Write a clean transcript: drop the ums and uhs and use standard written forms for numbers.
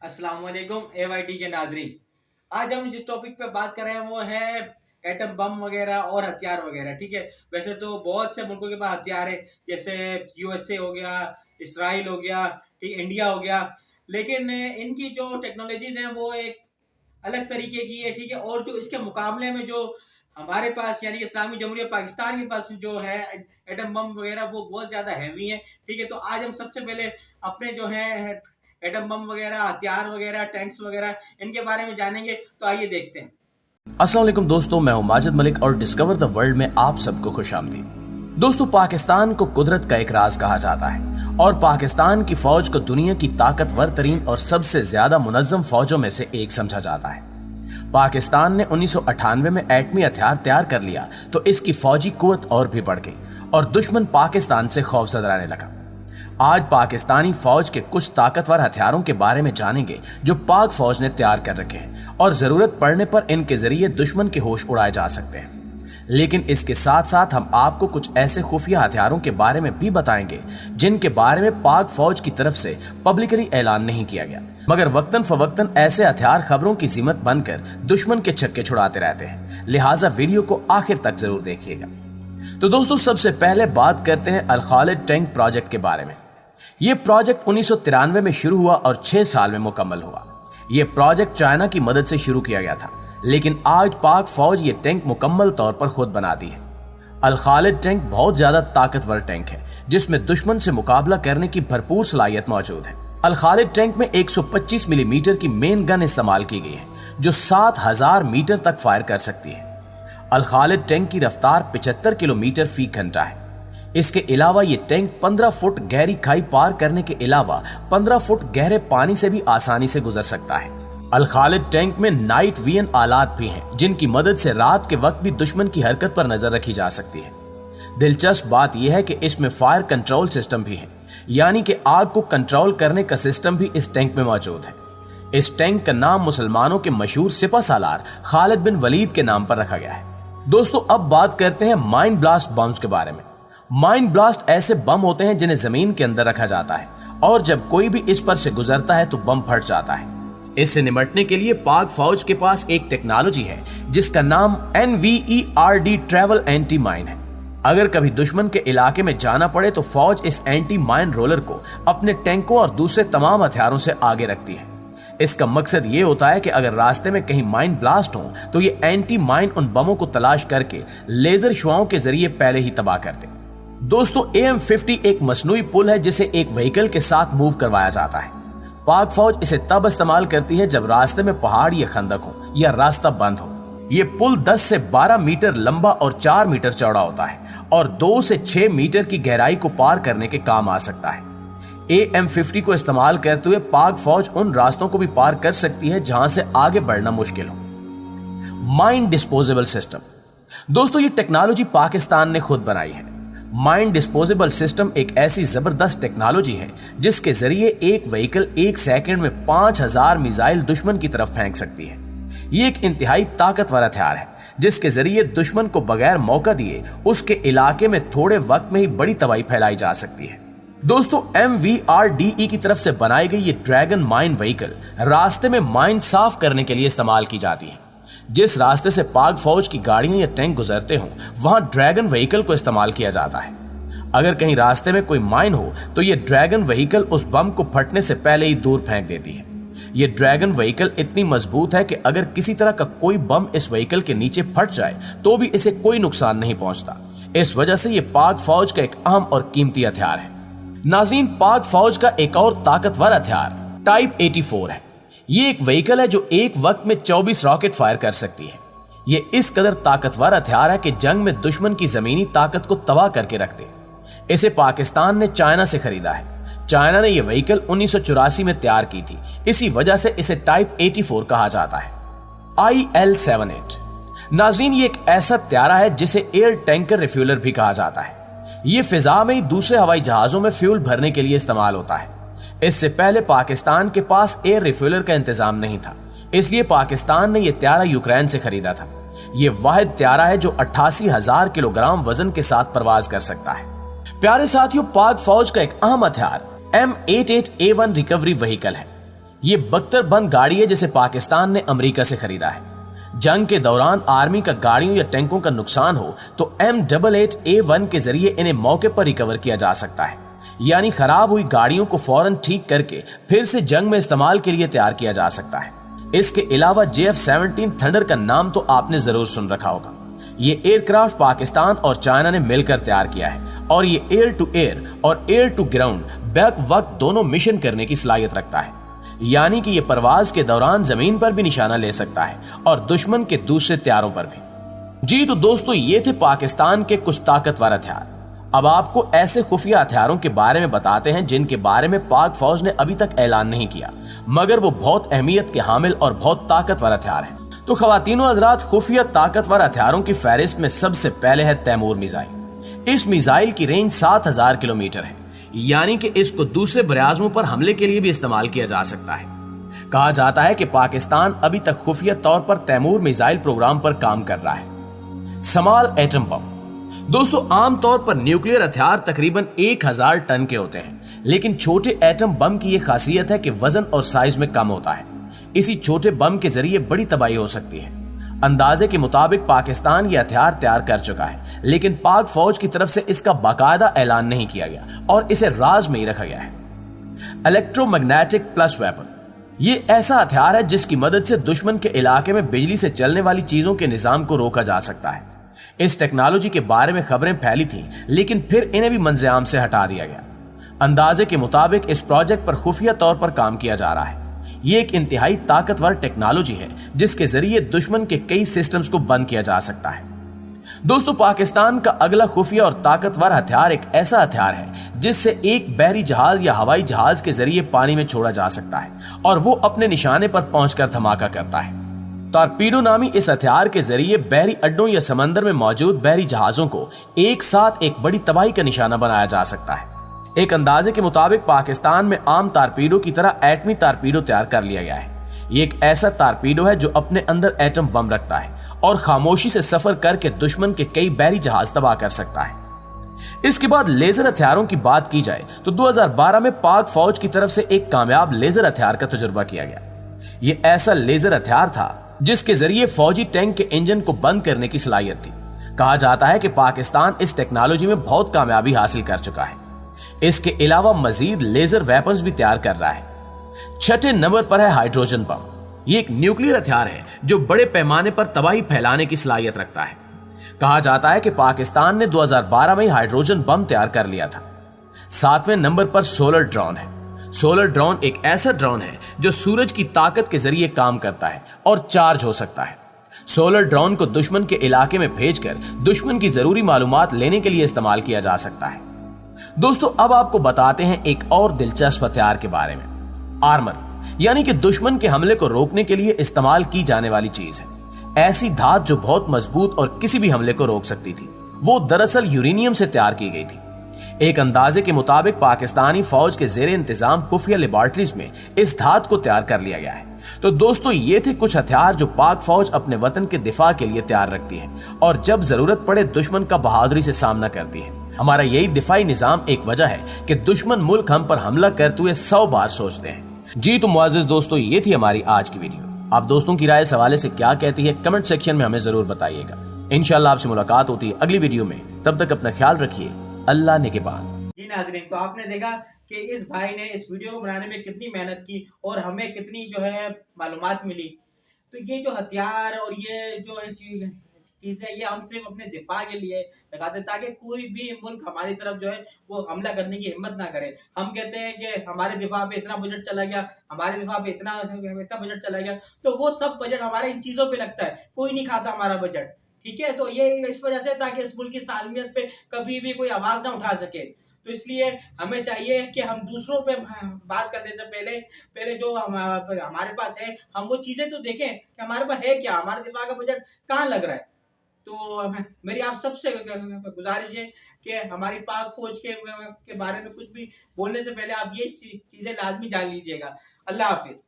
अस्सलाम वालेकुम AYT के नाजरीन। आज हम जिस टॉपिक पे बात कर रहे हैं वो है एटम बम वगैरह और हथियार वगैरह। ठीक है, वैसे तो बहुत से मुल्कों के पास हथियार है, जैसे USA हो गया, इसराइल हो गया, ठीक, इंडिया हो गया। लेकिन इनकी जो टेक्नोलॉजीज हैं वो एक अलग तरीके की है। ठीक है, और जो इसके मुकाबले में जो हमारे पास यानी इस्लामी जमहूरिया पाकिस्तान के पास जो है एटम बम वगैरह वो बहुत ज्यादा हैवी है। ठीक है, तो आज हम सबसे पहले अपने जो है एटम बम वगैरह, हथियार वगैरह, टैंक्स वगैरह, इनके बारे में जानेंगे। तो आइए देखते हैं। अस्सलाम वालेकुम दोस्तों, मैं हूं माजिद मलिक और डिस्कवर द वर्ल्ड में आप सबको खुशामदीद। दोस्तों, पाकिस्तान को कुदरत का एक राज कहा जाता है और पाकिस्तान की फौज को दुनिया की ताकतवर तरीन और सबसे ज्यादा मुनज्जम फौजों में से एक समझा जाता है। पाकिस्तान ने 1998 में एटमी हथियार तैयार कर लिया तो इसकी फौजी कुवत और भी बढ़ गई और दुश्मन पाकिस्तान से खौफजदा रहने लगा। आज पाकिस्तानी फौज के कुछ ताकतवर हथियारों के बारे में जानेंगे जो पाक फौज ने तैयार कर रखे हैं और जरूरत पड़ने पर इनके जरिए दुश्मन के होश उड़ाए जा सकते हैं। लेकिन इसके साथ साथ हम आपको कुछ ऐसे खुफिया हथियारों के बारे में भी बताएंगे जिनके बारे में पाक फौज की तरफ से पब्लिकली ऐलान नहीं किया गया, मगर वक्तन फवक्तन ऐसे हथियार खबरों की जीमत बनकर दुश्मन के छक्के छुड़ाते रहते हैं। लिहाजा वीडियो को आखिर तक जरूर देखिएगा। तो दोस्तों, सबसे पहले बात करते हैं अल खालिद टैंक प्रोजेक्ट के बारे में। यह प्रोजेक्ट 1993 में शुरू हुआ और 6 साल में मुकम्मल हुआ। यह प्रोजेक्ट चाइना की मदद से शुरू किया गया था, लेकिन आज पाक फौज ये टैंक मुकम्मल तौर पर खुद बनाती है। अल खालिद टैंक बहुत ज्यादा ताकतवर टैंक है जिसमें दुश्मन से मुकाबला करने की भरपूर सलाहियत मौजूद है। अल खालिद टैंक में 125 मिलीमीटर की मेन गन इस्तेमाल की गई है जो 7000 मीटर तक फायर कर सकती है। अल खालिद टैंक की रफ्तार 75 किलोमीटर फी घंटा है। इसके अलावा ये टैंक 15 फुट गहरी खाई पार करने के अलावा 15 फुट गहरे पानी से भी आसानी से गुजर सकता है। अल खालिद टैंक में नाइट विजन आलात भी हैं जिनकी मदद से रात के वक्त भी दुश्मन की हरकत पर नजर रखी जा सकती है। दिलचस्प बात यह है कि इसमें फायर कंट्रोल सिस्टम भी है, यानी कि आग को कंट्रोल करने का सिस्टम भी इस टैंक में मौजूद है। इस टैंक का नाम मुसलमानों के मशहूर सिपह सालार खालिद बिन वलीद के नाम पर रखा गया है। दोस्तों, अब बात करते हैं माइंड ब्लास्ट बम्स के बारे में। माइंड ब्लास्ट ऐसे बम होते हैं जिन्हें जमीन के अंदर रखा जाता है और जब कोई भी इस पर से गुजरता है तो बम फट जाता है। इससे निपटने के लिए पाक फौज के पास एक टेक्नोलॉजी है जिसका नाम NVERD ट्रैवल एंटी माइन है। अगर कभी दुश्मन के इलाके में जाना पड़े तो फौज इस एंटी माइन रोलर को अपने टैंकों और दूसरे तमाम हथियारों से आगे रखती है। इसका मकसद ये होता है कि अगर रास्ते में कहीं माइन ब्लास्ट हो तो ये एंटी माइन उन बमों को तलाश करके लेजर शुआओं के जरिए पहले ही तबाह कर दे। दोस्तों, AM50 एक मसनूई पुल है जिसे एक व्हीकल के साथ मूव करवाया जाता है। पाक फौज इसे तब इस्तेमाल करती है जब रास्ते में पहाड़ या खंदक हो या रास्ता बंद हो। ये पुल 10 से 12 मीटर लंबा और 4 मीटर चौड़ा होता है और 2 से 6 मीटर की गहराई को पार करने के काम आ सकता है। AM50 को इस्तेमाल करते हुए पाक फौज उन रास्तों को भी पार कर सकती है जहां से आगे बढ़ना मुश्किल हो। Mine disposable system. दोस्तों, ये टेक्नोलॉजी पाकिस्तान ने खुद बनाई है। माइन डिस्पोजेबल सिस्टम एक ऐसी जबरदस्त टेक्नोलॉजी है जिसके जरिए एक व्हीकल 1 सेकंड में 5000 मिसाइल दुश्मन की तरफ फेंक सकती है। ये एक इंतहाई ताकतवर हथियार है जिसके जरिए दुश्मन को बगैर मौका दिए उसके इलाके में थोड़े वक्त में ही बड़ी तबाही फैलाई जा सकती है। दोस्तों, MVRDE की तरफ से बनाई गई ये ड्रैगन माइन व्हीकल रास्ते में माइन साफ करने के लिए इस्तेमाल की जाती है। जिस रास्ते से पाक फौज की गाड़ियां या टैंक गुजरते हों वहां ड्रैगन व्हीकल को इस्तेमाल किया जाता है। अगर कहीं रास्ते में कोई माइन हो तो यह ड्रैगन व्हीकल उस बम को फटने से पहले ही दूर फेंक देती है। यह ड्रैगन व्हीकल इतनी मजबूत है कि अगर किसी तरह का कोई बम इस व्हीकल के नीचे फट जाए तो भी इसे कोई नुकसान नहीं पहुंचता। इस वजह से यह पाक फौज का एक अहम और कीमती हथियार है। नाज़रीन, पाक फौज का एक और ताकतवर हथियार टाइप 84 है। ये एक व्हीकल है जो एक वक्त में 24 रॉकेट फायर कर सकती है। ये इस कदर ताकतवर हथियार है कि जंग में दुश्मन की जमीनी ताकत को तबाह करके रख दे। इसे पाकिस्तान ने चाइना से खरीदा है। चाइना ने यह व्हीकल 1984 में तैयार की थी, इसी वजह से इसे टाइप 84 कहा जाता है। IL-78। नाजरीन, ये एक ऐसा हथियार है जिसे एयर टैंकर रिफ्यूलर भी कहा जाता है। ये फिजा में ही दूसरे हवाई जहाजों में फ्यूल भरने के लिए इस्तेमाल होता है। इससे पहले पाकिस्तान के पास एयर रिफ्यूलर का इंतजाम नहीं था, इसलिए पाकिस्तान ने यह त्यारा यूक्रेन से खरीदा था। यह वाहिद त्यारा है जो 88,000 किलोग्राम वजन के साथ परवाज कर सकता है। प्यारे साथियों, पाक फौज का एक अहम हथियार M88A1 रिकवरी व्हीकल है। ये बख्तर-बंद गाड़ी है जिसे पाकिस्तान ने अमेरिका से खरीदा है। जंग के दौरान आर्मी का गाड़ियों या टैंकों का नुकसान हो तो M88A1 के जरिए इन्हें मौके पर रिकवर किया जा सकता है, यानी खराब हुई गाड़ियों को फौरन ठीक करके फिर से जंग में इस्तेमाल के लिए तैयार किया जा सकता है। इसके अलावा JF-17 थंडर का नाम तो आपने जरूर सुन रखा होगा। ये एयरक्राफ्ट पाकिस्तान और चाइना ने मिलकर तैयार किया है और ये एयर टू एयर और एयर टू ग्राउंड बैक वक्त दोनों मिशन करने की सलाहियत रखता है, यानी कि ये परवाज के दौरान जमीन पर भी निशाना ले सकता है और दुश्मन के दूसरे हथियारों पर भी। जी तो दोस्तों, ये थे पाकिस्तान के कुछ ताकतवर हथियार। अब आपको ऐसे खुफिया हथियारों के बारे में बताते हैं जिनके बारे में पाक फौज ने अभी तक ऐलान नहीं किया, मगर वो बहुत अहमियत के हामिल और बहुत ताकतवर हथियार हैं। तो खवातीनो हजरात, खुफिया ताकतवर हथियारों की फहरिस्त में सबसे पहले है तैमूर मिसाइल। इस मिसाइल की रेंज 7000 किलोमीटर है, यानी कि इसको दूसरे बराज़मों पर हमले के लिए भी इस्तेमाल किया जा सकता है। कहा जाता है कि पाकिस्तान अभी तक खुफिया तौर पर तैमूर मिसाइल प्रोग्राम पर काम कर रहा है। समाल एटम बम। दोस्तों, आमतौर पर न्यूक्लियर हथियार तकरीबन 1000 टन के होते हैं, लेकिन छोटे एटम बम की यह खासियत है कि वजन और साइज में कम होता है। इसी छोटे बम के जरिए बड़ी तबाही हो सकती है। अंदाजे के मुताबिक पाकिस्तान ये हथियार तैयार कर चुका है, लेकिन पाक फौज की तरफ से इसका बाकायदा ऐलान नहीं किया गया और इसे राज में ही रखा गया है। Electromagnetic plus weapon. ये ऐसा हथियार है जिसकी मदद से दुश्मन के इलाके में बिजली से चलने वाली चीजों के निजाम को रोका जा सकता है। इस टेक्नोलॉजी के बारे में खबरें फैली थी, लेकिन फिर इन्हें भी मंजर-ए-आम से हटा दिया गया। अंदाजे के मुताबिक इस प्रोजेक्ट पर खुफिया तौर पर काम किया जा रहा है। ये एक इंतहाई ताकतवर टेक्नोलॉजी है जिसके जरिए दुश्मन के कई सिस्टम्स को बंद किया जा सकता है। दोस्तों, पाकिस्तान का अगला खुफिया और ताकतवर हथियार एक ऐसा हथियार है जिससे एक बहरी जहाज या हवाई जहाज के जरिए पानी में छोड़ा जा सकता है और वो अपने निशाने पर पहुंचकर धमाका करता है। टॉर्पीडो नामी इस हथियार के जरिए बहरी अड्डों या समंदर में मौजूद बहरी जहाजों को एक साथ एक बड़ी तबाही का निशाना बनाया जा सकता है। एक अंदाजे के मुताबिक पाकिस्तान में आम टारपीडो की तरह एटमी टारपीडो तैयार कर लिया गया है। ये एक ऐसा टारपीडो है जो अपने अंदर एटम बम रखता है और खामोशी से सफर करके दुश्मन के कई बहरी जहाज तबाह कर सकता है। इसके बाद लेजर हथियारों की बात की जाए तो 2012 में पाक फौज की तरफ से एक कामयाब लेजर हथियार का तजुर्बा किया गया। ये ऐसा लेजर हथियार था जिसके जरिए फौजी टैंक के इंजन को बंद करने की सलाहियत थी। कहा जाता है कि पाकिस्तान इस टेक्नोलॉजी में बहुत कामयाबी हासिल कर चुका है। इसके अलावा मजीद लेजर वेपन्स भी तैयार कर रहा है। छठे नंबर पर है हाइड्रोजन बम। ये एक न्यूक्लियर हथियार है जो बड़े पैमाने पर तबाही फैलाने की सलाहियत रखता है। कहा जाता है कि पाकिस्तान ने 2012 में हाइड्रोजन बम तैयार कर लिया था। सातवें नंबर पर सोलर ड्रोन है। सोलर ड्रोन एक ऐसा ड्रोन है जो सूरज की ताकत के जरिए काम करता है और चार्ज हो सकता है। सोलर ड्रोन को दुश्मन के इलाके में भेजकर दुश्मन की जरूरी मालूमात लेने के लिए इस्तेमाल किया जा सकता है। दोस्तों, अब आपको बताते हैं एक और दिलचस्प हथियार के बारे में। आर्मर, यानी कि दुश्मन के हमले को रोकने के लिए इस्तेमाल की जाने वाली चीज है। ऐसी धात जो बहुत मजबूत और किसी भी हमले को रोक सकती थी। वो दरअसल यूरेनियम से तैयार की गई थी। एक अंदाजे के मुताबिक पाकिस्तानी फौज के जेर इंतजाम खुफिया लेबॉर्ट्रीज में इस धात को तैयार कर लिया गया है। तो दोस्तों, ये थे कुछ हथियार जो पाक फौज अपने वतन के दिफा के लिए तैयार रखती है और जब जरूरत पड़े दुश्मन का बहादुरी से सामना करती है। हमारा यही दिफाई निजाम एक वजह है कि दुश्मन मुल्क हम पर हमला करते हुए 100 बार सोचते हैं। जी तो मुआज़िज़ दोस्तों, ये थी हमारी आज की वीडियो। आप दोस्तों की राय इस हवाले से क्या कहती है, कमेंट सेक्शन में हमें जरूर बताइएगा। इंशाल्लाह आपसे मुलाकात होती है अगली वीडियो में। तब तक अपना ख्याल रखिए। अल्लाह निगहबान। जी नाज़रीन, तो आपने देखा कि इस भाई ने इस वीडियो को बनाने में कितनी मेहनत की और हमें कितनी जो है मालूमात मिली। तो ये जो हथियार और ये जो है चीज़ें, ये हम सिर्फ अपने दिफा के लिए लगाते हैं ताकि कोई भी मुल्क हमारी तरफ जो है वो हमला करने की हिम्मत ना करे। हम कहते हैं कि हमारे दिफा पे इतना बजट चला गया, हमारे दिफा पे इतना बजट चला गया, तो वो सब बजट हमारे इन चीज़ों पे लगता है। कोई नहीं खाता हमारा बजट, ठीक है। तो ये इस वजह से ताकि इस मुल्क की सालमियत पे कभी भी कोई आवाज़ ना उठा सके। तो इसलिए हमें चाहिए कि हम दूसरों पे बात करने से पहले जो हमारे पास है, हम वो चीज़ें तो देखें कि हमारे पास है क्या, हमारे दिफा का बजट कहाँ लग रहा है। तो मेरी आप सबसे गुजारिश है कि हमारी पाक फौज के बारे में कुछ भी बोलने से पहले आप ये चीज़ें लाजमी जान लीजिएगा। अल्लाह हाफिज़।